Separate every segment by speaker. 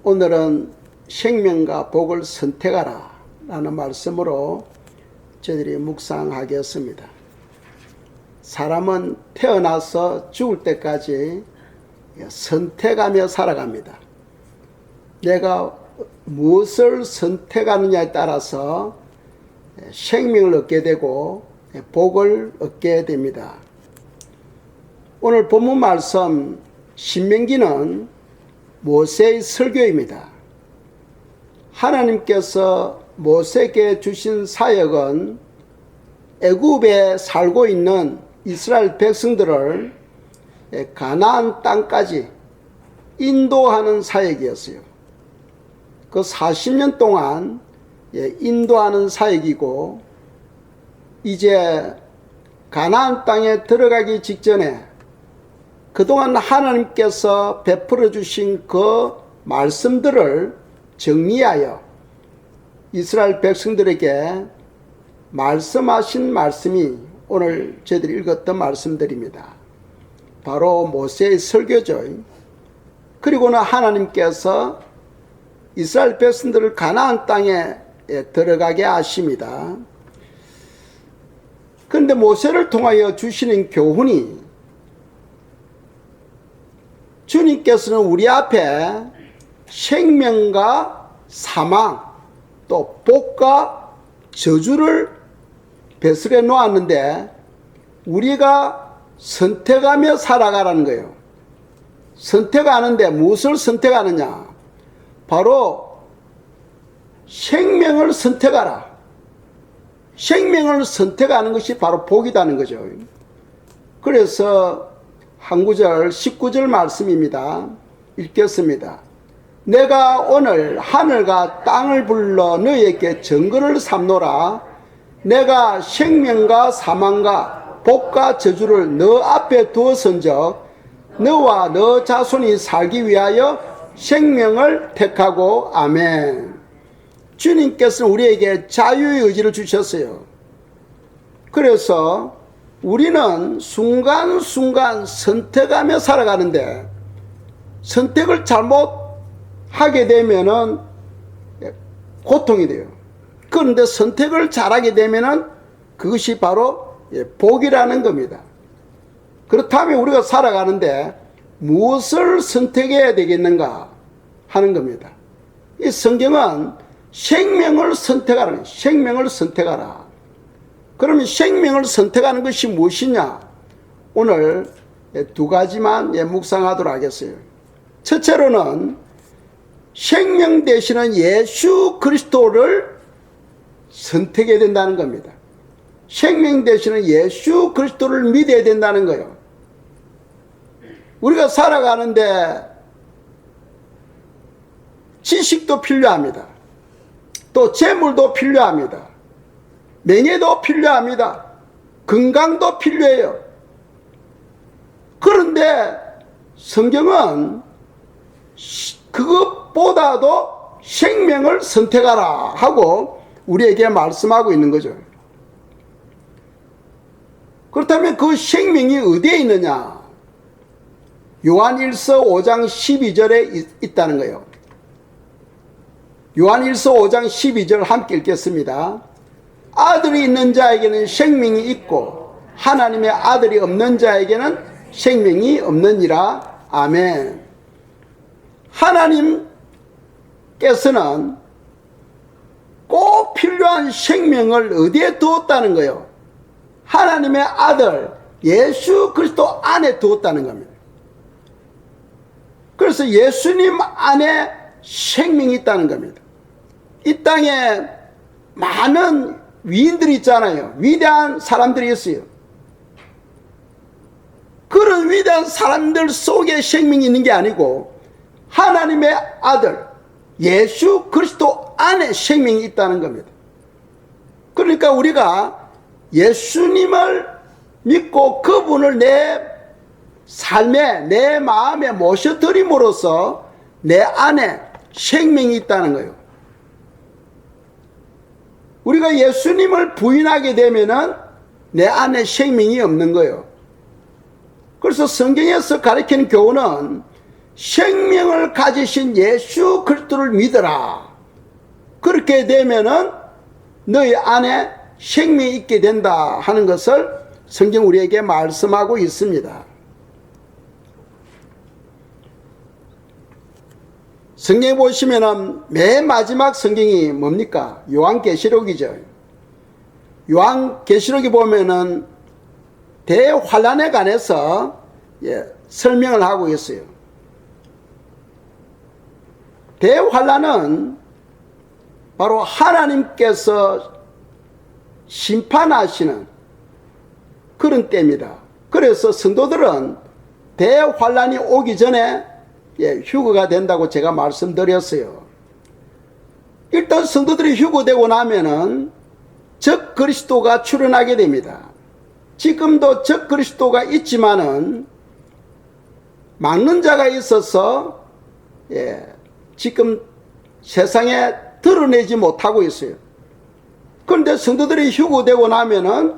Speaker 1: 오늘은 생명과 복을 선택하라 라는 말씀으로 저희들이 묵상하겠습니다. 사람은 태어나서 죽을 때까지 선택하며 살아갑니다. 내가 무엇을 선택하느냐에 따라서 생명을 얻게 되고 복을 얻게 됩니다. 오늘 본문 말씀 신명기는 모세의 설교입니다. 하나님께서 모세에게 주신 사역은 애굽에 살고 있는 이스라엘 백성들을 가나안 땅까지 인도하는 사역이었어요. 그 40년 동안 인도하는 사역이고, 이제 가나안 땅에 들어가기 직전에 그동안 하나님께서 베풀어 주신 그 말씀들을 정리하여 이스라엘 백성들에게 말씀하신 말씀이 오늘 저희들이 읽었던 말씀들입니다. 바로 모세의 설교죠. 그리고는 하나님께서 이스라엘 백성들을 가나안 땅에 들어가게 하십니다. 그런데 모세를 통하여 주시는 교훈이, 주님께서는 우리 앞에 생명과 사망, 또 복과 저주를 배설해 놓았는데 우리가 선택하며 살아가라는 거예요. 선택하는데 무엇을 선택하느냐? 바로 생명을 선택하라. 생명을 선택하는 것이 바로 복이라는 거죠. 그래서 한 구절 19절 말씀입니다. 읽겠습니다. 내가 오늘 하늘과 땅을 불러 너희에게 증거를 삼노라. 내가 생명과 사망과 복과 저주를 너 앞에 두었은즉 너와 너 자손이 살기 위하여 생명을 택하고. 아멘. 주님께서는 우리에게 자유의 의지를 주셨어요. 그래서 우리는 순간순간 선택하며 살아가는데, 선택을 잘못하게 되면은 고통이 돼요. 그런데 선택을 잘하게 되면은 그것이 바로 복이라는 겁니다. 그렇다면 우리가 살아가는데 무엇을 선택해야 되겠는가 하는 겁니다. 이 성경은 생명을 선택하라. 생명을 선택하라. 그러면 생명을 선택하는 것이 무엇이냐? 오늘 두 가지만 묵상하도록 하겠어요. 첫째로는 생명 되시는 예수 그리스도를 선택해야 된다는 겁니다. 생명 되시는 예수 그리스도를 믿어야 된다는 거예요. 우리가 살아가는데 지식도 필요합니다. 또 재물도 필요합니다. 명예도 필요합니다. 건강도 필요해요. 그런데 성경은 그것보다도 생명을 선택하라 하고 우리에게 말씀하고 있는 거죠. 그렇다면 그 생명이 어디에 있느냐? 요한일서 5장 12절에 있다는 거예요. 요한일서 5장 12절 함께 읽겠습니다. 아들이 있는 자에게는 생명이 있고 하나님의 아들이 없는 자에게는 생명이 없느니라. 아멘. 하나님께서는 꼭 필요한 생명을 어디에 두었다는 거예요? 하나님의 아들 예수 그리스도 안에 두었다는 겁니다. 그래서 예수님 안에 생명이 있다는 겁니다. 이 땅에 많은 위인들이 있잖아요. 위대한 사람들이 있어요. 그런 위대한 사람들 속에 생명이 있는 게 아니고 하나님의 아들 예수 그리스도 안에 생명이 있다는 겁니다. 그러니까 우리가 예수님을 믿고 그분을 내 삶에, 내 마음에 모셔드림으로써 내 안에 생명이 있다는 거예요. 우리가 예수님을 부인하게 되면은 내 안에 생명이 없는 거예요. 그래서 성경에서 가르치는 교훈은 생명을 가지신 예수 그리스도를 믿어라. 그렇게 되면은 너희 안에 생명이 있게 된다 하는 것을 성경 우리에게 말씀하고 있습니다. 성경 보시면은 맨 마지막 성경이 뭡니까? 요한계시록이죠. 요한계시록이 보면은 대환란에 관해서 설명을 하고 있어요. 대환란은 바로 하나님께서 심판하시는 그런 때입니다. 그래서 성도들은 대환란이 오기 전에 휴거가 된다고 제가 말씀드렸어요. 일단 성도들이 휴거되고 나면은 적 그리스도가 출현하게 됩니다. 지금도 적 그리스도가 있지만은 막는 자가 있어서 지금 세상에 드러내지 못하고 있어요. 그런데 성도들이 휴거되고 나면은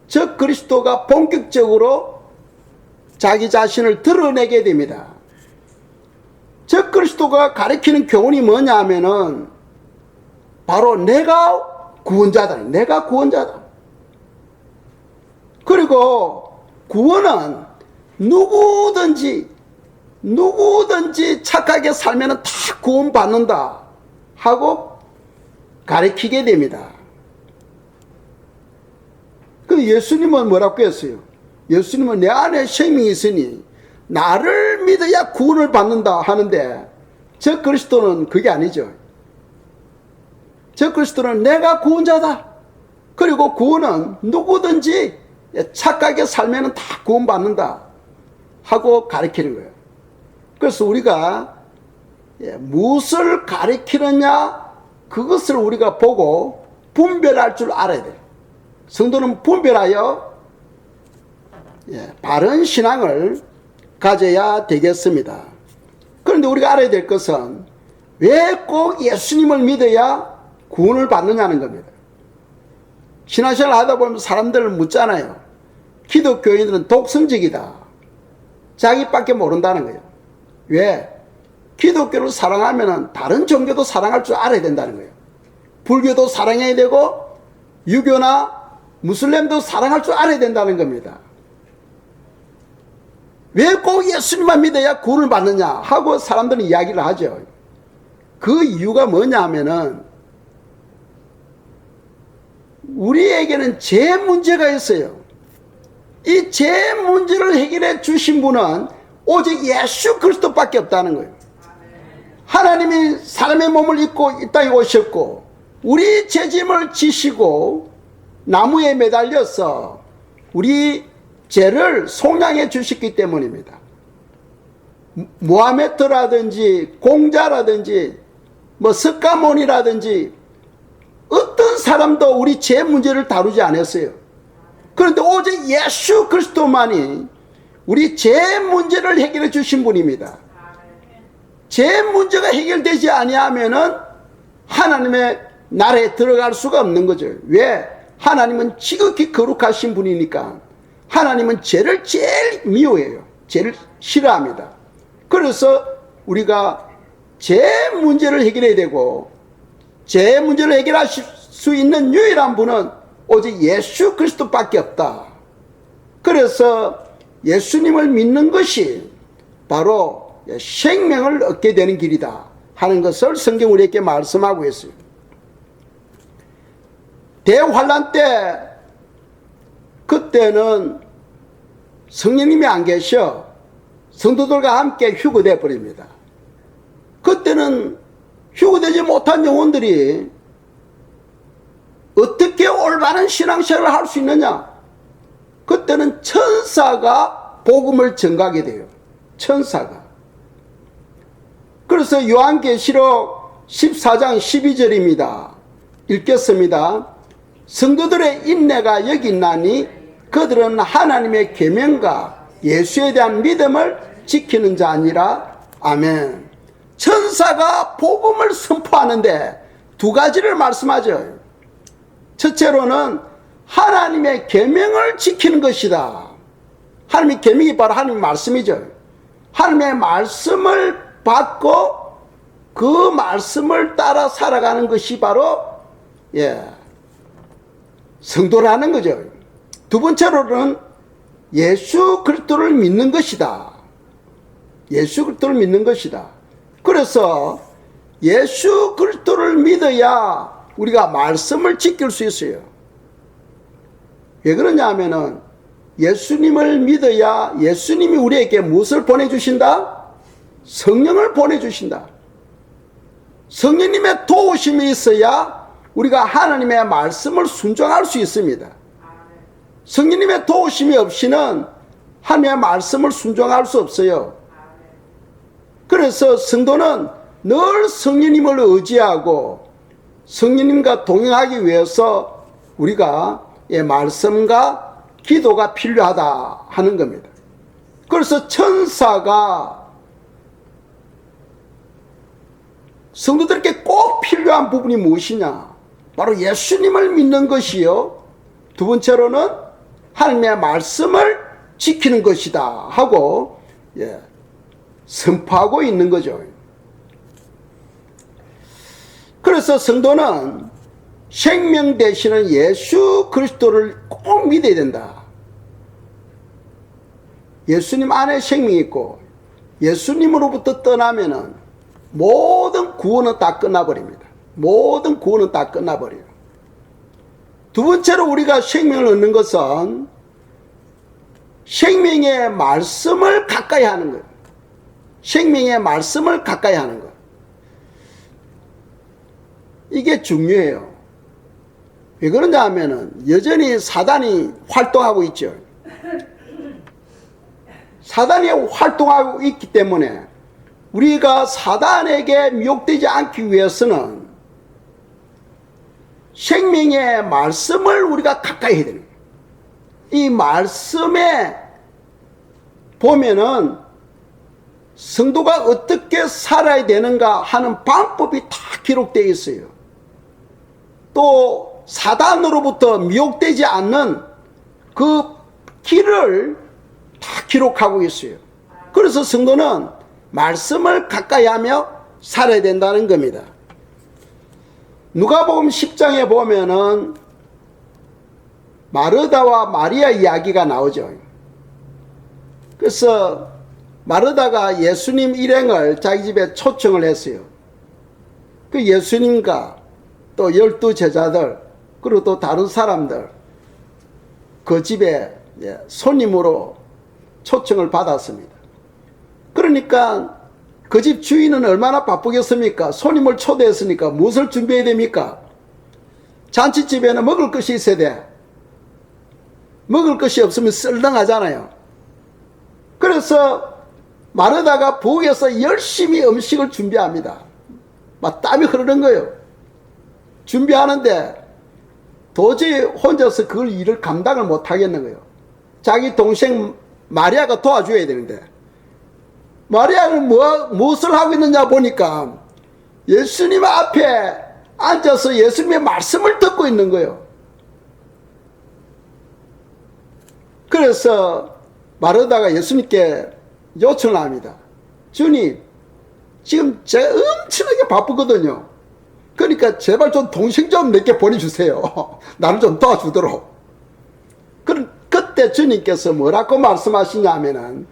Speaker 1: 적 그리스도가 본격적으로 자기 자신을 드러내게 됩니다. 적 그리스도가 가리키는 교훈이 뭐냐 하면은 바로 내가 구원자다. 내가 구원자다. 그리고 구원은 누구든지 착하게 살면 다 구원받는다 하고 가르치게 됩니다. 그 예수님은 뭐라고 했어요? 예수님은 내 안에 생명이 있으니 나를 믿어야 구원을 받는다 하는데 저 그리스도는 그게 아니죠. 저 그리스도는 내가 구원자다. 그리고 구원은 누구든지 착하게 살면 다 구원받는다 하고 가르치는 거예요. 그래서 우리가 무엇을 가르치느냐 그것을 우리가 보고 분별할 줄 알아야 돼요. 성도는 분별하여 바른 신앙을 가져야 되겠습니다. 그런데 우리가 알아야 될 것은 왜 꼭 예수님을 믿어야 구원을 받느냐는 겁니다. 신앙생활 하다 보면 사람들을 묻잖아요. 기독교인들은 독선적이다. 자기밖에 모른다는 거예요. 왜? 기독교를 사랑하면 다른 종교도 사랑할 줄 알아야 된다는 거예요. 불교도 사랑해야 되고 유교나 무슬림도 사랑할 줄 알아야 된다는 겁니다. 왜 꼭 예수님만 믿어야 구원을 받느냐 하고 사람들은 이야기를 하죠. 그 이유가 뭐냐 하면은 우리에게는 죄 문제가 있어요. 이 죄 문제를 해결해 주신 분은 오직 예수 그리스도밖에 없다는 거예요. 하나님이 사람의 몸을 입고 이 땅에 오셨고 우리 죄짐을 지시고 나무에 매달려서 우리 죄를 속량해 주셨기 때문입니다. 모하메트라든지 공자라든지 석가모니라든지 어떤 사람도 우리 죄 문제를 다루지 않았어요. 그런데 오직 예수 그리스도만이 우리 죄 문제를 해결해 주신 분입니다. 죄 문제가 해결되지 아니하면은 하나님의 나라에 들어갈 수가 없는 거죠. 왜? 하나님은 지극히 거룩하신 분이니까 하나님은 죄를 제일 미워해요. 죄를 싫어합니다. 그래서 우리가 죄 문제를 해결해야 되고 죄 문제를 해결하실 수 있는 유일한 분은 오직 예수 그리스도밖에 없다. 그래서 예수님을 믿는 것이 바로 생명을 얻게 되는 길이다 하는 것을 성경 우리에게 말씀하고 있어요. 대환란 때 그때는 성령님이 안 계셔 성도들과 함께 휴거돼 버립니다. 그때는 휴거되지 못한 영혼들이 어떻게 올바른 신앙생활을 할 수 있느냐? 그때는 천사가 복음을 전가하게 돼요. 천사가. 그래서 요한계시록 14장 12절입니다. 읽겠습니다. 성도들의 인내가 여기 있나니 그들은 하나님의 계명과 예수에 대한 믿음을 지키는 자 아니라. 아멘. 천사가 복음을 선포하는데 두 가지를 말씀하죠. 첫째로는 하나님의 계명을 지키는 것이다. 하나님의 계명이 바로 하나님의 말씀이죠. 하나님의 말씀을 받고 그 말씀을 따라 살아가는 것이 바로 성도라는 거죠. 두 번째로는 예수 그리스도를 믿는 것이다. 예수 그리스도를 믿는 것이다. 그래서 예수 그리스도를 믿어야 우리가 말씀을 지킬 수 있어요. 왜 그러냐 하면은 예수님을 믿어야 예수님이 우리에게 무엇을 보내주신다? 성령을 보내주신다. 성령님의 도우심이 있어야 우리가 하나님의 말씀을 순종할 수 있습니다. 성령님의 도우심이 없이는 하나님의 말씀을 순종할 수 없어요. 그래서 성도는 늘 성령님을 의지하고 성령님과 동행하기 위해서 우리가 말씀과 기도가 필요하다 하는 겁니다. 그래서 천사가 성도들에게 꼭 필요한 부분이 무엇이냐? 바로 예수님을 믿는 것이요. 두 번째로는 하나님의 말씀을 지키는 것이다 하고 선포하고 있는 거죠. 그래서 성도는 생명 되시는 예수 그리스도를 꼭 믿어야 된다. 예수님 안에 생명이 있고 예수님으로부터 떠나면은 모든 구원은 다 끝나버립니다. 모든 구원은 다 끝나버려요. 두 번째로 우리가 생명을 얻는 것은 생명의 말씀을 가까이 하는 거예요. 생명의 말씀을 가까이 하는 것. 이게 중요해요. 왜 그러냐 하면은 여전히 사단이 활동하고 있죠. 사단이 활동하고 있기 때문에 우리가 사단에게 미혹되지 않기 위해서는 생명의 말씀을 우리가 가까이 해야 되는 거예요. 이 말씀에 보면은 성도가 어떻게 살아야 되는가 하는 방법이 다 기록되어 있어요. 또 사단으로부터 미혹되지 않는 그 길을 다 기록하고 있어요. 그래서 성도는 말씀을 가까이 하며 살아야 된다는 겁니다. 누가복음 10장에 보면은 마르다와 마리아 이야기가 나오죠. 그래서 마르다가 예수님 일행을 자기 집에 초청을 했어요. 그 예수님과 또 12 제자들 그리고 또 다른 사람들 그 집에 손님으로 초청을 받았습니다. 그러니까 그 집 주인은 얼마나 바쁘겠습니까? 손님을 초대했으니까 무엇을 준비해야 됩니까? 잔치집에는 먹을 것이 있어야 돼. 먹을 것이 없으면 썰렁하잖아요. 그래서 마르다가 부엌에서 열심히 음식을 준비합니다. 막 땀이 흐르는 거예요. 준비하는데 도저히 혼자서 그걸 일을 감당을 못 하겠는 거예요. 자기 동생 마리아가 도와줘야 되는데 마리아는 무엇을 하고 있느냐 보니까 예수님 앞에 앉아서 예수님의 말씀을 듣고 있는 거예요. 그래서 마르다가 예수님께 요청을 합니다. 주님, 지금 제가 엄청나게 바쁘거든요. 그러니까 제발 좀 동생 좀 몇 개 보내주세요. 나를 좀 도와주도록. 그때 주님께서 뭐라고 말씀하시냐면은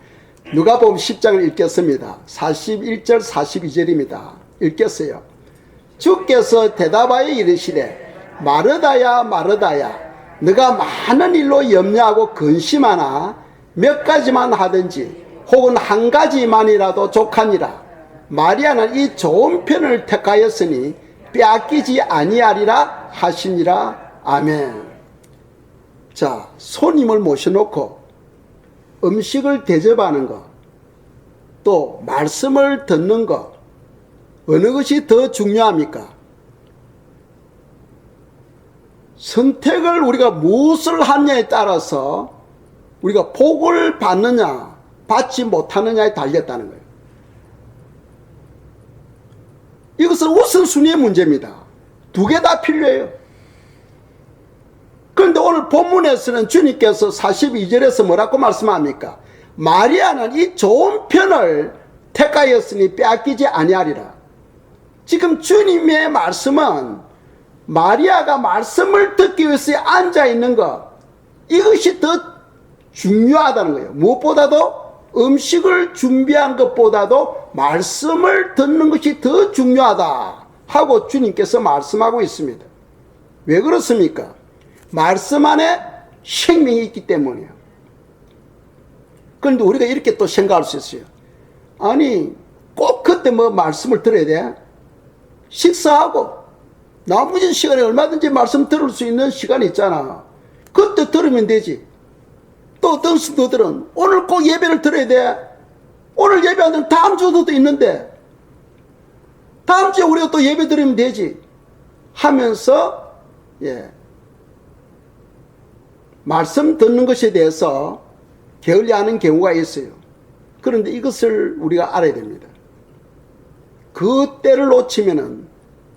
Speaker 1: 누가복음 10장을 읽겠습니다. 41절 42절입니다. 읽겠어요. 주께서 대답하여 이르시되 마르다야 마르다야 너가 많은 일로 염려하고 근심하나 몇 가지만 하든지 혹은 한 가지만이라도 족하니라. 마리아는 이 좋은 편을 택하였으니 빼앗기지 아니하리라 하시니라. 아멘. 자, 손님을 모셔놓고 음식을 대접하는 것, 또 말씀을 듣는 것, 어느 것이 더 중요합니까? 선택을 우리가 무엇을 하느냐에 따라서 우리가 복을 받느냐 받지 못하느냐에 달렸다는 거예요. 이것은 우선순위의 문제입니다. 두 개 다 필요해요. 그런데 오늘 본문에서는 주님께서 42절에서 뭐라고 말씀합니까? 마리아는 이 좋은 편을 택하였으니 빼앗기지 아니하리라. 지금 주님의 말씀은 마리아가 말씀을 듣기 위해서 앉아있는 것, 이것이 더 중요하다는 거예요. 무엇보다도 음식을 준비한 것보다도 말씀을 듣는 것이 더 중요하다 하고 주님께서 말씀하고 있습니다. 왜 그렇습니까? 말씀 안에 생명이 있기 때문이에요. 그런데 우리가 이렇게 또 생각할 수 있어요. 아니, 꼭 그때 뭐 말씀을 들어야 돼? 식사하고 나머지 시간에 얼마든지 말씀 들을 수 있는 시간이 있잖아. 그때 들으면 되지. 또 어떤 성도들은 오늘 꼭 예배를 들어야 돼. 오늘 예배 안 되면 다음 주도 또 있는데 다음 주에 우리가 또 예배 드리면 되지 하면서 말씀 듣는 것에 대해서 게을리하는 경우가 있어요. 그런데 이것을 우리가 알아야 됩니다. 그 때를 놓치면은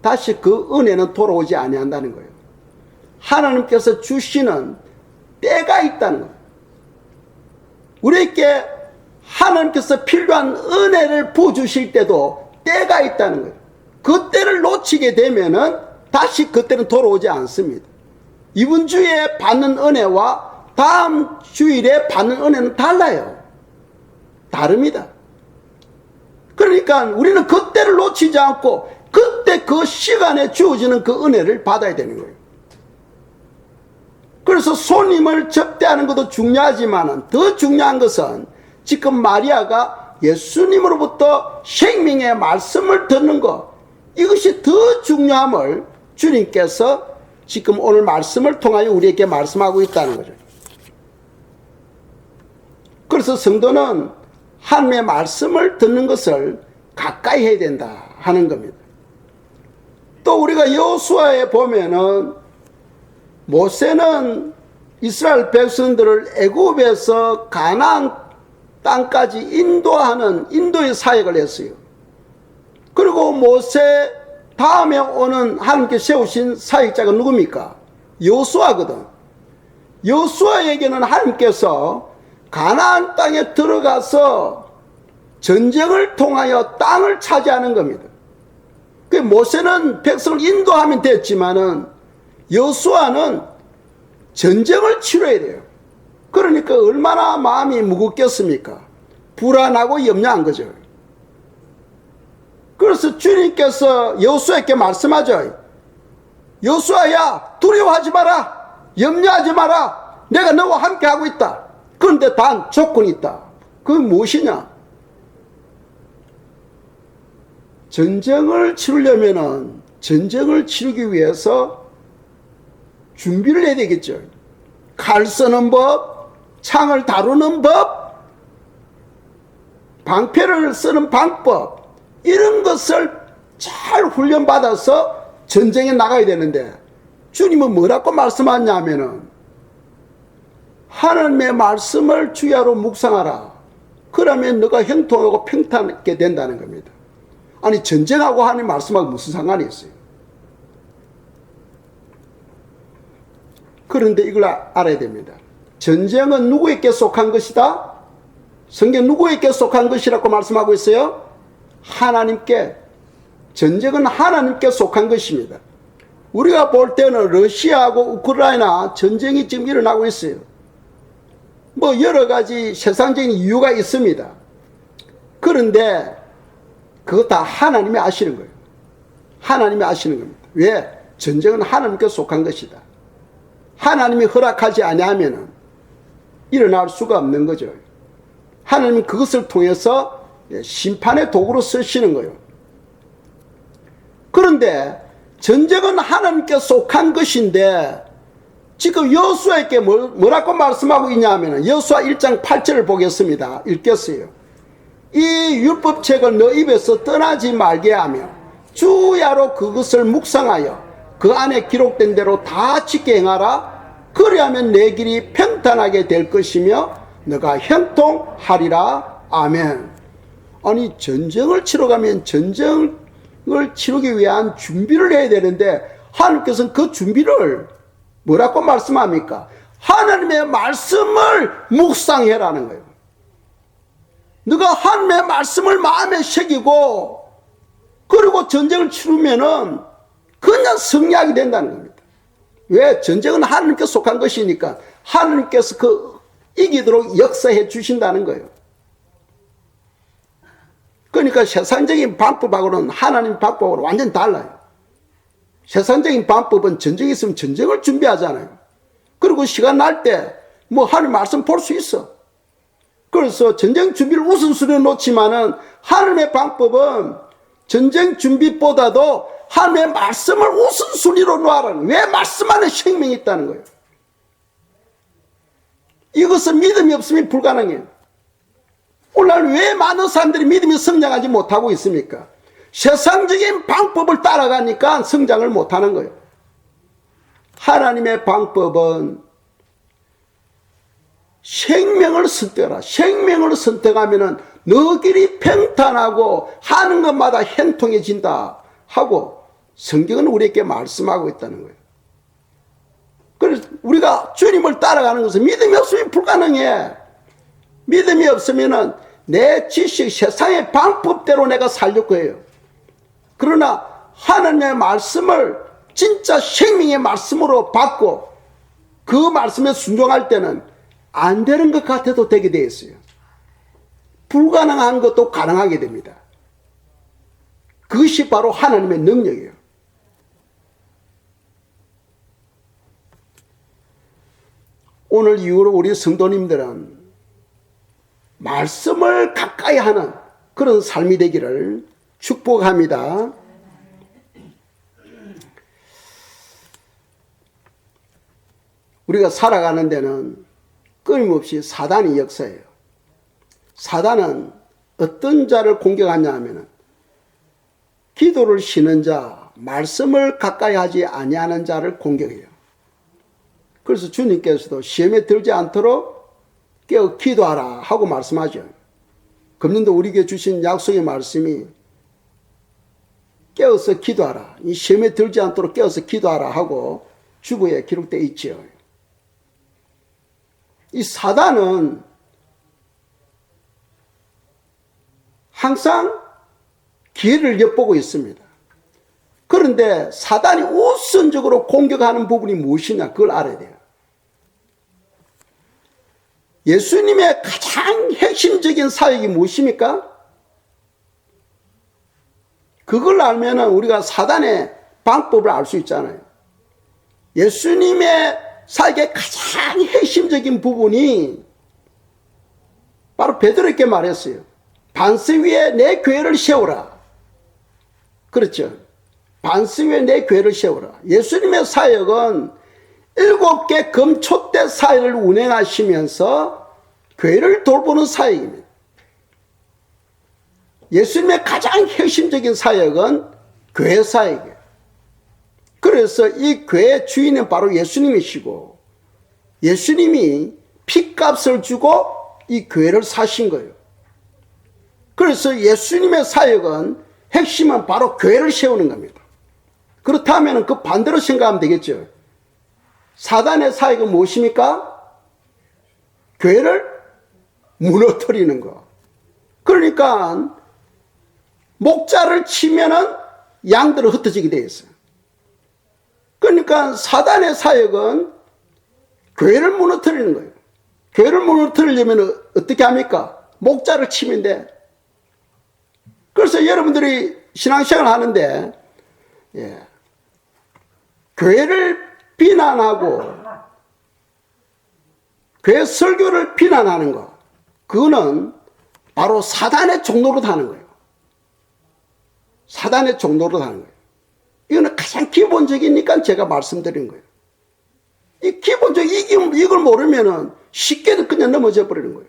Speaker 1: 다시 그 은혜는 돌아오지 아니한다는 거예요. 하나님께서 주시는 때가 있다는 거예요. 우리에게 하나님께서 필요한 은혜를 부어주실 때도 때가 있다는 거예요. 그 때를 놓치게 되면은 다시 그 때는 돌아오지 않습니다. 이번 주에 받는 은혜와 다음 주일에 받는 은혜는 달라요. 다릅니다. 그러니까 우리는 그 때를 놓치지 않고 그때 그 시간에 주어지는 그 은혜를 받아야 되는 거예요. 그래서 손님을 접대하는 것도 중요하지만 더 중요한 것은 지금 마리아가 예수님으로부터 생명의 말씀을 듣는 것, 이것이 더 중요함을 주님께서 지금 오늘 말씀을 통하여 우리에게 말씀하고 있다는 거죠. 그래서 성도는 하나님의 말씀을 듣는 것을 가까이 해야 된다 하는 겁니다. 또 우리가 여호수아에 보면은 모세는 이스라엘 백성들을 애굽에서 가나안 땅까지 인도하는 인도의 사역을 했어요. 그리고 모세 다음에 오는 하나님께 세우신 사역자가 누굽니까? 여호수아거든. 여호수아에게는 하나님께서 가나안 땅에 들어가서 전쟁을 통하여 땅을 차지하는 겁니다. 그 모세는 백성을 인도하면 됐지만은 여호수아는 전쟁을 치러야 돼요. 그러니까 얼마나 마음이 무겁겠습니까? 불안하고 염려한 거죠. 그래서 주님께서 여호수아에게 말씀하죠. 여호수아야, 두려워하지 마라. 염려하지 마라. 내가 너와 함께 하고 있다. 그런데 단 조건이 있다. 그게 무엇이냐? 전쟁을 치르려면은 전쟁을 치르기 위해서 준비를 해야 되겠죠. 칼 쓰는 법, 창을 다루는 법, 방패를 쓰는 방법, 이런 것을 잘 훈련받아서 전쟁에 나가야 되는데 주님은 뭐라고 말씀하냐면은 하나님의 말씀을 주야로 묵상하라. 그러면 너가 형통하고 평탄하게 된다는 겁니다. 아니, 전쟁하고 하나님 말씀하고 무슨 상관이 있어요? 그런데 이걸 알아야 됩니다. 전쟁은 누구에게 속한 것이다? 성경 누구에게 속한 것이라고 말씀하고 있어요? 하나님께. 전쟁은 하나님께 속한 것입니다. 우리가 볼 때는 러시아하고 우크라이나 전쟁이 지금 일어나고 있어요. 뭐 여러 가지 세상적인 이유가 있습니다. 그런데 그거 다 하나님이 아시는 거예요. 하나님이 아시는 겁니다. 왜? 전쟁은 하나님께 속한 것이다. 하나님이 허락하지 아니하면 일어날 수가 없는 거죠. 하나님은 그것을 통해서 심판의 도구로 쓰시는 거예요. 그런데 전쟁은 하나님께 속한 것인데 지금 여호수아에게 뭐라고 말씀하고 있냐면 여호수아 1장 8절을 보겠습니다. 읽겠어요. 이 율법책을 너 입에서 떠나지 말게 하며 주야로 그것을 묵상하여 그 안에 기록된 대로 다 지켜 행하라. 그리하면 내 길이 평탄하게 될 것이며 너가 형통하리라. 아멘. 아니, 전쟁을 치러 가면 전쟁을 치르기 위한 준비를 해야 되는데 하나님께서는 그 준비를 뭐라고 말씀합니까? 하나님의 말씀을 묵상해라는 거예요. 너가 하나님의 말씀을 마음에 새기고 그리고 전쟁을 치르면은 그냥 승리하게 된다는 겁니다. 왜? 전쟁은 하나님께 속한 것이니까 하나님께서 이기도록 역사해 주신다는 거예요. 그러니까 세상적인 방법하고는 하나님 방법하고는 완전 달라요. 세상적인 방법은 전쟁이 있으면 전쟁을 준비하잖아요. 그리고 시간 날 때 뭐 하나님 말씀 볼 수 있어. 그래서 전쟁 준비를 우선순위에 놓지만은 하나님의 방법은 전쟁 준비보다도 하나님의 말씀을 우선순위로 놓아라는, 왜 말씀 안에 생명이 있다는 거예요. 이것은 믿음이 없으면 불가능해요. 오늘날 왜 많은 사람들이 믿음이 성장하지 못하고 있습니까? 세상적인 방법을 따라가니까 성장을 못하는 거예요. 하나님의 방법은 생명을 선택하라. 생명을 선택하면은 너희들이 평탄하고 하는 것마다 형통해진다 하고 성경은 우리에게 말씀하고 있다는 거예요. 그래서 우리가 주님을 따라가는 것은 믿음이 없으면 불가능해. 믿음이 없으면은 내 지식, 세상의 방법대로 내가 살려고 해요. 그러나 하나님의 말씀을 진짜 생명의 말씀으로 받고 그 말씀에 순종할 때는 안 되는 것 같아도 되게 되어 있어요. 불가능한 것도 가능하게 됩니다. 그것이 바로 하나님의 능력이에요. 오늘 이후로 우리 성도님들은 말씀을 가까이 하는 그런 삶이 되기를 축복합니다. 우리가 살아가는 데는 끊임없이 사단이 역사해요. 사단은 어떤 자를 공격하냐 하면은 기도를 쉬는 자, 말씀을 가까이 하지 아니하는 자를 공격해요. 그래서 주님께서도 시험에 들지 않도록 깨어 기도하라 하고 말씀하죠. 금년도 우리에게 주신 약속의 말씀이 깨어서 기도하라, 이 시험에 들지 않도록 깨어서 기도하라 하고 주보에 기록되어 있죠. 이 사단은 항상 기회를 엿보고 있습니다. 그런데 사단이 우선적으로 공격하는 부분이 무엇이냐, 그걸 알아야 돼요. 예수님의 가장 핵심적인 사역이 무엇입니까? 그걸 알면 우리가 사단의 방법을 알 수 있잖아요. 예수님의 사역의 가장 핵심적인 부분이 바로 베드로에게 말했어요. 반석 위에 내 교회를 세우라. 그렇죠. 반석 위에 내 교회를 세우라. 예수님의 사역은 7개 금초대 사역을 운행하시면서 교회를 돌보는 사역입니다. 예수님의 가장 핵심적인 사역은 교회 사역이에요. 그래서 이 교회의 주인은 바로 예수님이시고 예수님이 핏값을 주고 이 교회를 사신 거예요. 그래서 예수님의 사역은 핵심은 바로 교회를 세우는 겁니다. 그렇다면 그 반대로 생각하면 되겠죠. 사단의 사역은 무엇입니까? 교회를 무너뜨리는 거. 그러니까 목자를 치면은 양들은 흩어지게 되어 있어요. 그러니까 사단의 사역은 교회를 무너뜨리는 거예요. 교회를 무너뜨리려면 어떻게 합니까? 목자를 치면 돼. 그래서 여러분들이 신앙생활을 하는데 교회를 비난하고 교회 설교를 비난하는 거, 그거는 바로 사단의 종로로 하는 거예요. 사단의 종로로 하는 거예요. 이거는 가장 기본적이니까 제가 말씀드린 거예요. 이 기본적인 이걸 모르면은 쉽게 그냥 넘어져 버리는 거예요.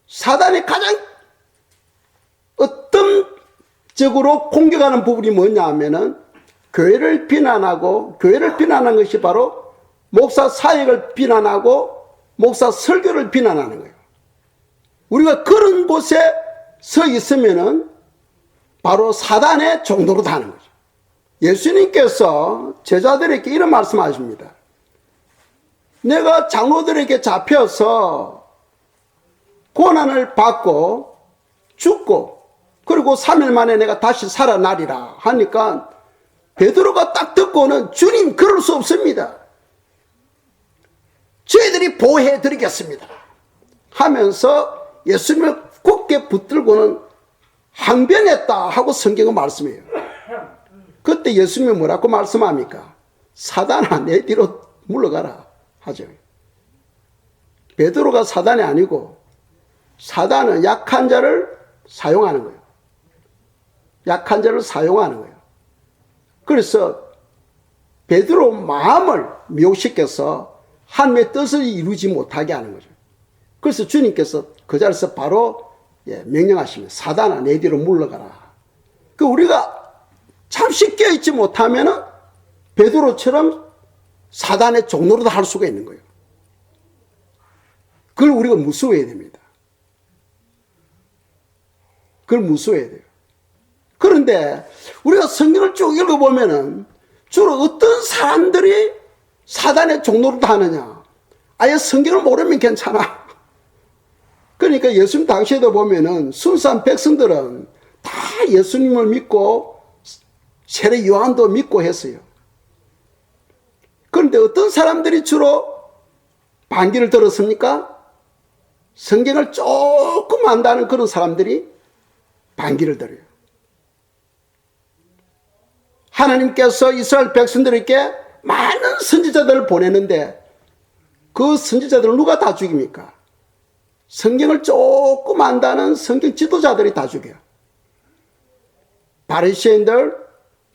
Speaker 1: 사단이 가장 어떤 적으로 공격하는 부분이 뭐냐 하면은 교회를 비난하고, 교회를 비난하는 것이 바로 목사 사역을 비난하고 목사 설교를 비난하는 거예요. 우리가 그런 곳에 서 있으면은 바로 사단의 종로로 하는 거죠. 예수님께서 제자들에게 이런 말씀하십니다. 내가 장로들에게 잡혀서 고난을 받고 죽고 그리고 3일 만에 내가 다시 살아나리라 하니까 베드로가 딱 듣고는 주님 그럴 수 없습니다. 저희들이 보호해 드리겠습니다 하면서 예수님을 굳게 붙들고는 항변했다 하고 성경은 말씀해요. 그때 예수님이 뭐라고 말씀합니까? 사단아 내 뒤로 물러가라 하죠. 베드로가 사단이 아니고 사단은 약한 자를 사용하는 거예요. 약한 자를 사용하는 거예요. 그래서 베드로 마음을 미혹시켜서 하나님의 뜻을 이루지 못하게 하는 거죠. 그래서 주님께서 그 자리에서 바로 명령하시면 사단아 내 뒤로 물러가라. 그 우리가 잠시 깨어있지 못하면은 베드로처럼 사단의 종로로도 할 수가 있는 거예요. 그걸 우리가 무서워해야 됩니다. 그걸 무서워해야 돼요. 그런데 우리가 성경을 쭉 읽어보면은 주로 어떤 사람들이 사단의 종로로도 하느냐? 아예 성경을 모르면 괜찮아. 그러니까 예수님 당시에도 보면은 순수한 백성들은 다 예수님을 믿고 세례 요한도 믿고 했어요. 그런데 어떤 사람들이 주로 반기를 들었습니까? 성경을 조금 안다는 그런 사람들이 반기를 들어요. 하나님께서 이스라엘 백성들에게 많은 선지자들을 보내는데 그 선지자들을 누가 다 죽입니까? 성경을 조금 안다는 성경 지도자들이 다 죽여요. 바리새인들,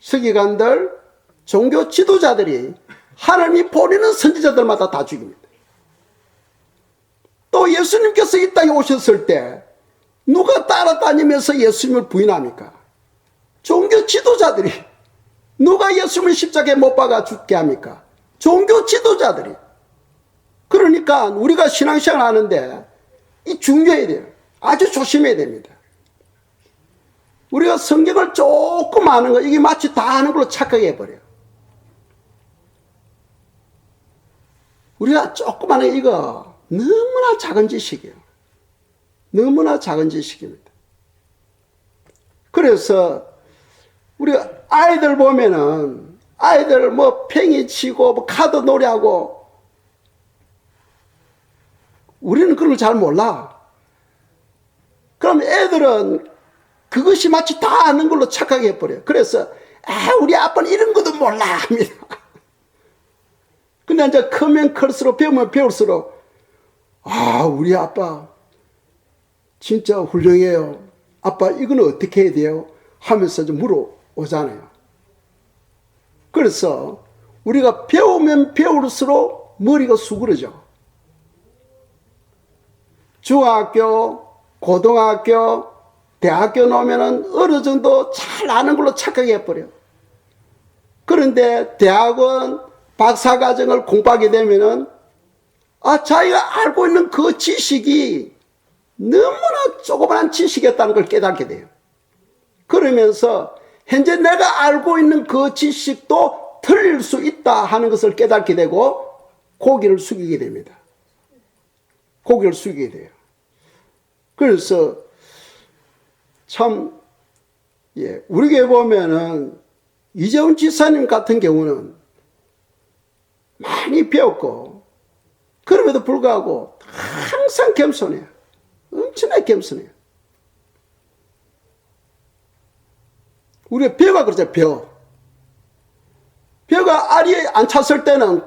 Speaker 1: 서기관들, 종교 지도자들이 하나님이 보내는 선지자들마다 다 죽입니다. 또 예수님께서 이 땅에 오셨을 때 누가 따라다니면서 예수님을 부인합니까? 종교 지도자들이. 누가 예수님을 십자가에 못 박아 죽게 합니까? 종교 지도자들이. 그러니까 우리가 신앙생활 하는데 이 중요해야 돼요. 아주 조심해야 됩니다. 우리가 성경을 조금 아는 거, 이게 마치 다 아는 걸로 착각해 버려요. 우리가 조금 아는 이거 너무나 작은 지식이에요. 너무나 작은 지식입니다. 그래서 우리가 아이들 보면은 아이들 뭐 팽이 치고 뭐 카드 놀이하고 우리는 그런 걸 잘 몰라. 그럼 애들은 그것이 마치 다 아는 걸로 착각해 버려요. 그래서 우리 아빠는 이런 것도 몰라 합니다. 근데 이제 크면 클수록 배우면 배울수록 우리 아빠 진짜 훌륭해요. 아빠 이거는 어떻게 해야 돼요? 하면서 좀 물어오잖아요. 그래서 우리가 배우면 배울수록 머리가 수그러져. 중학교, 고등학교, 대학교 나오면은 어느 정도 잘 아는 걸로 착각해 버려. 그런데 대학원 박사과정을 공부하게 되면은 자기가 알고 있는 그 지식이 너무나 조그마한 지식이었다는 걸 깨닫게 돼요. 그러면서 현재 내가 알고 있는 그 지식도 틀릴 수 있다 하는 것을 깨닫게 되고 고개를 숙이게 됩니다. 고개를 숙이게 돼요. 그래서 참 우리 교회 보면은 이재훈 지사님 같은 경우는 많이 배웠고 그럼에도 불구하고 항상 겸손해요. 엄청나게 겸손해요. 우리가 벼가 그러죠. 벼가 알이 안 찼을 때는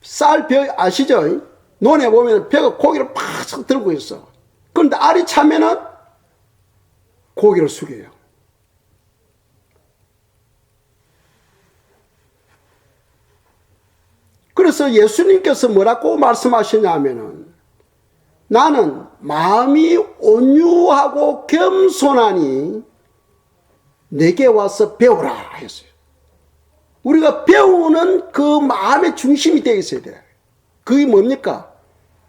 Speaker 1: 쌀 벼 아시죠? 논에 보면 벼가 고기를 팍 들고 있어. 그런데 알이 차면은 고기를 숙여요. 그래서 예수님께서 뭐라고 말씀하시냐면은 나는 마음이 온유하고 겸손하니 내게 와서 배우라 했어요. 우리가 배우는 그 마음의 중심이 되어 있어야 돼요. 그게 뭡니까?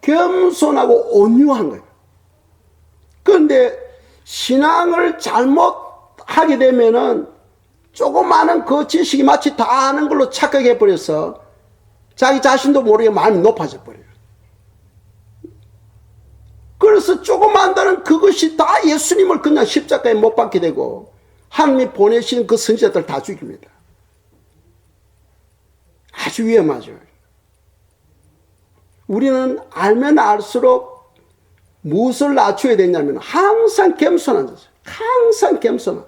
Speaker 1: 겸손하고 온유한 거예요. 그런데 신앙을 잘못하게 되면은 조그마한 그 지식이 마치 다 아는 걸로 착각해 버려서 자기 자신도 모르게 마음이 높아져 버려요. 그래서 조금 안다는 그것이 다 예수님을 그냥 십자가에 못 박게 되고 하나님이 보내신 그 선지자들 다 죽입니다. 아주 위험하죠. 우리는 알면 알수록 무엇을 낮춰야 되냐면 항상 겸손한 자세. 항상 겸손한.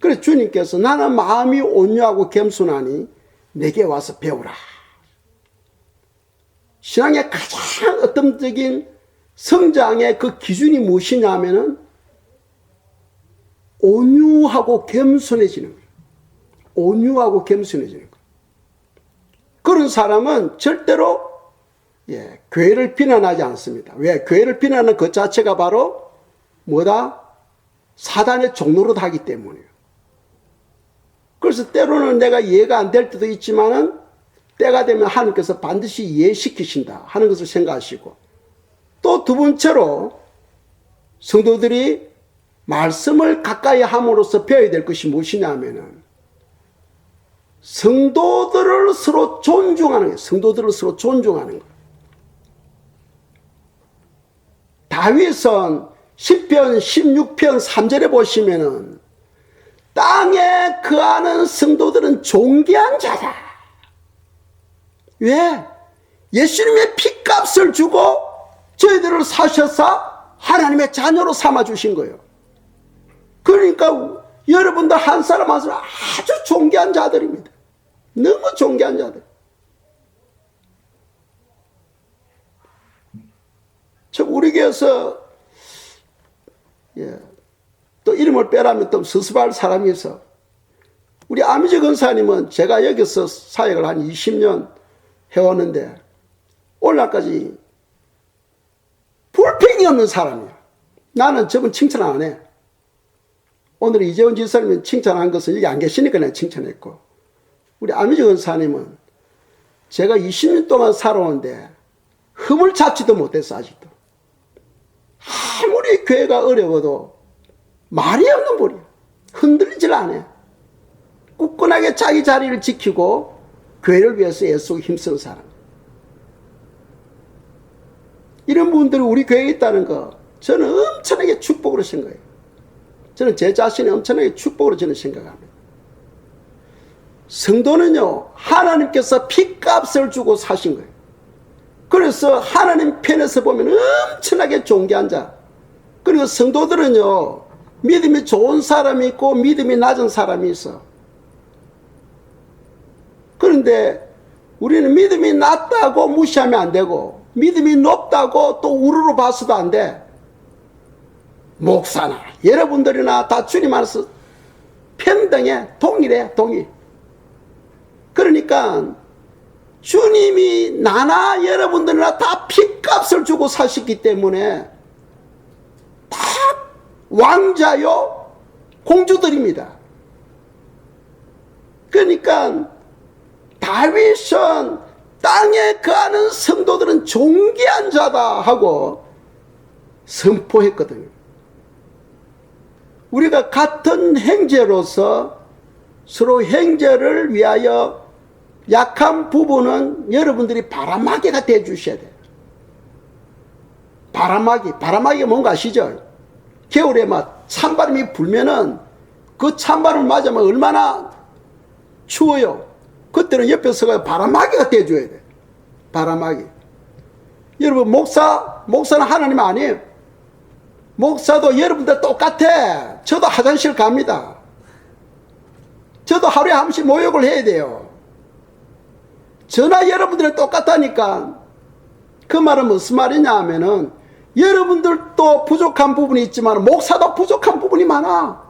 Speaker 1: 그래서 주님께서 나는 마음이 온유하고 겸손하니 내게 와서 배우라. 신앙의 가장 어떤 성장의 그 기준이 무엇이냐면은 온유하고 겸손해지는 거예요. 온유하고 겸손해지는 거예요. 그런 사람은 절대로 교회를 비난하지 않습니다. 왜? 교회를 비난하는 것 자체가 바로 뭐다? 사단의 종로릇 하기 때문이에요. 그래서 때로는 내가 이해가 안 될 때도 있지만은 때가 되면 하나님께서 반드시 이해시키신다 하는 것을 생각하시고, 또 두 번째로 성도들이 말씀을 가까이 함으로써 배워야 될 것이 무엇이냐 하면은 성도들을 서로 존중하는 거예요. 성도들을 서로 존중하는 거예요. 다윗은 시편 16편 3절에 보시면은 땅에 거하는 성도들은 존귀한 자다. 왜? 예수님의 피값을 주고 저희들을 사셔서 하나님의 자녀로 삼아주신 거예요. 그러니까 여러분들 한 사람 한 사람 아주 존귀한 자들입니다. 너무 존귀한 자들. 우리 교회에서 또 이름을 빼라면 또 서습할 사람이 있어. 우리 아미지 권사님은 제가 여기서 사역을 한 20년 해왔는데 오늘날까지 불평이 없는 사람이야. 나는 저분 칭찬 안 해. 오늘 이재원 지사님이 칭찬한 것은 여기 안 계시니까 내가 칭찬했고, 우리 아미지 권사님은 제가 20년 동안 살아오는데 흠을 잡지도 못했어. 아직도. 아무리 교회가 어려워도 말이 없는 분이야. 흔들리질 않아요. 굳건하게 자기 자리를 지키고 교회를 위해서 애쓰고 힘쓰는 사람. 이런 분들이 우리 교회에 있다는 거 저는 엄청나게 축복으로 생각해요. 저는 제 자신이 엄청나게 축복으로 저는 생각합니다. 성도는요, 하나님께서 피값을 주고 사신 거예요. 그래서 하나님 편에서 보면 엄청나게 존귀한 자. 그리고 성도들은요, 믿음이 좋은 사람이 있고 믿음이 낮은 사람이 있어. 그런데 우리는 믿음이 낮다고 무시하면 안 되고 믿음이 높다고 또 우르르 봐서도 안 돼. 목사나 여러분들이나 다 주님 안에서 평등해. 동일해. 동일. 그러니까 주님이 나나 여러분들이나 다 피값을 주고 사셨기 때문에 다 왕자요 공주들입니다. 그러니까 다윗은 땅에 거하는 성도들은 존귀한 자다 하고 선포했거든요. 우리가 같은 형제로서 서로 형제를 위하여 약한 부분은 여러분들이 바람막이가 되어 주셔야 돼요. 바람막이가 뭔가 아시죠? 겨울에 막 찬바람이 불면은 그 찬바람을 맞으면 얼마나 추워요. 그때는 옆에서 바람막이가 되어 줘야 돼. 바람막이. 여러분 목사는 하나님 아니에요. 목사도 여러분들 똑같아. 저도 화장실 갑니다. 저도 하루에 한 번씩 모욕을 해야 돼요. 저나 여러분들은 똑같다니까. 그 말은 무슨 말이냐 하면은 여러분들도 부족한 부분이 있지만 목사도 부족한 부분이 많아.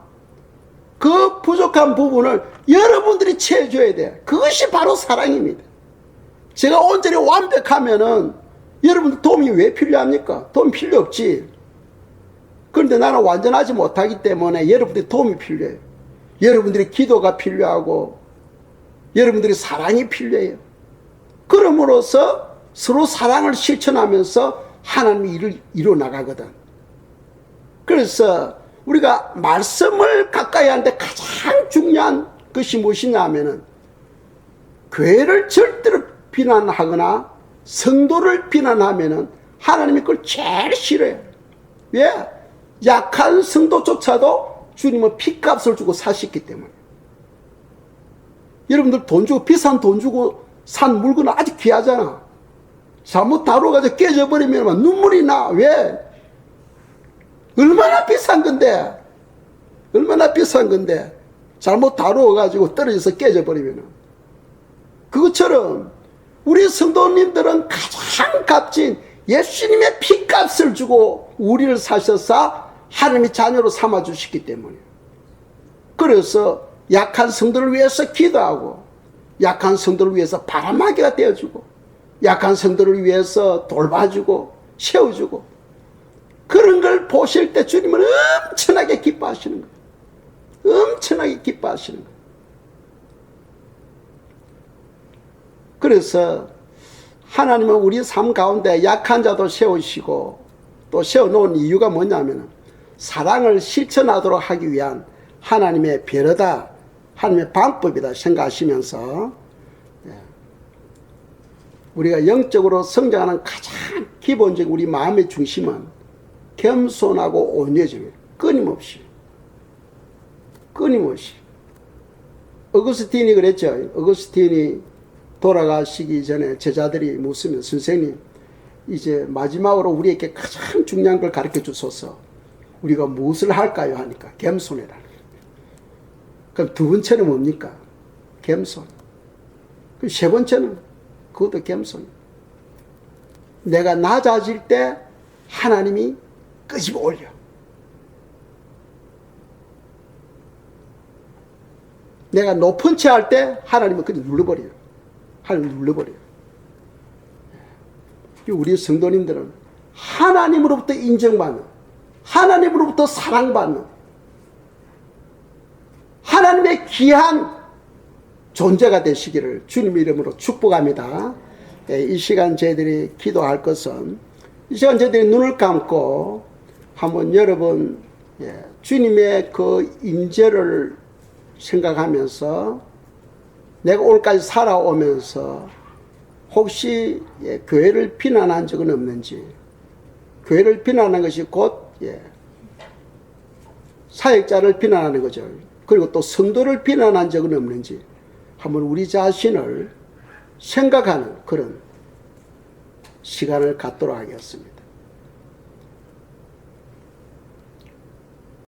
Speaker 1: 그 부족한 부분을 여러분들이 채워줘야 돼. 그것이 바로 사랑입니다. 제가 온전히 완벽하면은 여러분들 도움이 왜 필요합니까? 도움 필요 없지. 그런데 나는 완전하지 못하기 때문에 여러분들의 도움이 필요해요. 여러분들의 기도가 필요하고 여러분들의 사랑이 필요해요. 그럼으로써 서로 사랑을 실천하면서 하나님의 일을 이루어나가거든. 그래서 우리가 말씀을 가까이 하는데 가장 중요한 것이 무엇이냐 하면은 교회를 절대로 비난하거나 성도를 비난하면은 하나님이 그걸 제일 싫어요. 왜? 약한 성도조차도 주님은 피값을 주고 사셨기 때문에. 여러분들 돈 주고, 비싼 돈 주고 산 물건은 아주 귀하잖아. 잘못 다루어가지고 깨져버리면 막 눈물이 나. 왜? 얼마나 비싼 건데. 얼마나 비싼 건데. 잘못 다루어가지고 떨어져서 깨져버리면. 그것처럼 우리 성도님들은 가장 값진 예수님의 피값을 주고 우리를 사셔서 하나님의 자녀로 삼아주시기 때문에. 그래서 약한 성도를 위해서 기도하고, 약한 성도를 위해서 바람막이가 되어주고, 약한 성도를 위해서 돌봐주고 세워주고, 그런 걸 보실 때 주님은 엄청나게 기뻐하시는 거예요. 엄청나게 기뻐하시는 거예요. 그래서 하나님은 우리 삶 가운데 약한 자도 세우시고, 또 세워놓은 이유가 뭐냐면 사랑을 실천하도록 하기 위한 하나님의 배려다, 하나님의 방법이다 생각하시면서, 우리가 영적으로 성장하는 가장 기본적인 우리 마음의 중심은 겸손하고 온유해져요. 끊임없이. 어거스틴이 그랬죠. 어거스틴이 돌아가시기 전에 제자들이 묻으면, 선생님, 이제 마지막으로 우리에게 가장 중요한 걸 가르쳐 주소서. 우리가 무엇을 할까요? 하니까 겸손해라. 그럼 두 번째는 뭡니까? 겸손. 그럼 세 번째는 그것도 겸손. 내가 낮아질 때 하나님이 끄집어 올려. 내가 높은 채 할 때 하나님은 그냥 눌러버려요. 하나님 눌러버려요. 우리 성도님들은 하나님으로부터 인정받는, 하나님으로부터 사랑받는, 하나님의 귀한 존재가 되시기를 주님의 이름으로 축복합니다. 이 시간 저희들이 기도할 것은, 이 시간 저희들이 눈을 감고 한번 여러분 주님의 그 임재를 생각하면서, 내가 오늘까지 살아오면서 혹시 교회를 비난한 적은 없는지, 교회를 비난하는 것이 곧 사역자를 비난하는 거죠. 그리고 또 성도를 비난한 적은 없는지 한번 우리 자신을 생각하는 그런 시간을 갖도록 하겠습니다.